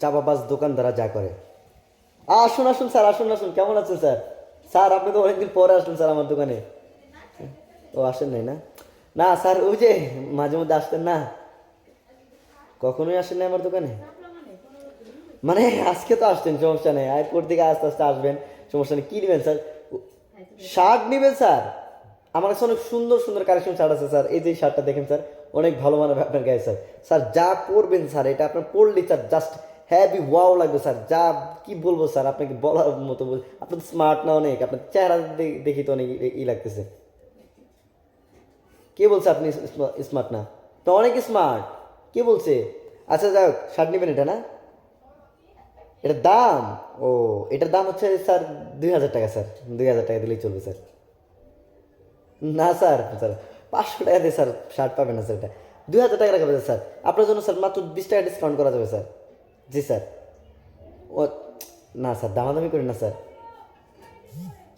চাপাবাজ দোকানদাররা যা করে। আসুন আসুন স্যার, আসুন আসুন, কেমন আছেন স্যার? স্যার আপনি তো অনেকদিন পরে আসলেন স্যার আমার দোকানে। ও আসেন নাই না? না স্যার, ওই যে মাঝে মধ্যে আসতেন না, কখনোই আসেন না আমার দোকানে। মানে আজকে তো আসছেন, সমস্যা নেই, এরপর থেকে আস্তে আস্তে আসবেন, সমস্যা নেই। কী নেবেন স্যার? শার্ট নেবেন স্যার? আমার কাছে অনেক সুন্দর সুন্দর কালেকশন শার্ট আছে স্যার। এই যে শার্টটা দেখেন স্যার, অনেক ভালো মানাবে আপনার গায়ে স্যার। স্যার যা পরবেন স্যার, এটা আপনার পরলে স্যার জাস্ট হ্যাভি ওয়াও লাগবে স্যার। যা কি বলবো স্যার, আপনাকে বলার মতো আপনি স্মার্ট না অনেক, আপনার চেহারা দেখি তো অনেক লাগতেছে। কে বলছে আপনি স্মার্ট না? তো অনেক স্মার্ট। কে বলছে? আচ্ছা যাই হোক, শার্ট নেবেন এটা না? এটার দাম, ও এটার দাম হচ্ছে স্যার 2,000 টাকা স্যার। 2,000 টাকা দিলেই চলবে স্যার। না স্যার স্যার, 500 টাকা দিয়ে স্যার শার্ট পাবেন না স্যার, এটা 2,000 টাকা রাখা যাবে স্যার। আপনার জন্য স্যার মাত্র 20 টাকা ডিসকাউন্ট করা যাবে স্যার। জি স্যার। ও না স্যার, দামাদামি করেন না স্যার।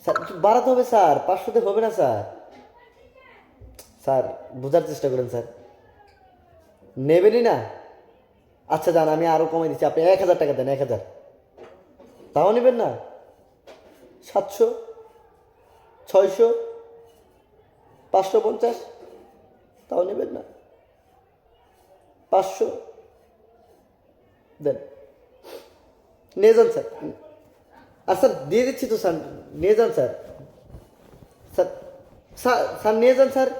স্যার একটু বাড়াতে হবে স্যার, 500তে হবে না স্যার। স্যার বোঝার চেষ্টা করেন স্যার। নেবেনই না? আচ্ছা যান, আমি আরও কমাই দিচ্ছি, আপনি 1,000 টাকা দেন, 1,000। তাও নেবেন না? 700, 600, 550, তাও নেবেন না? 500 দেন, নিয়ে যান স্যার। আর স্যার দিয়ে দিচ্ছি তো স্যার, নিয়ে যান স্যার। স্যার স্যার স্যার নিয়ে যান স্যার।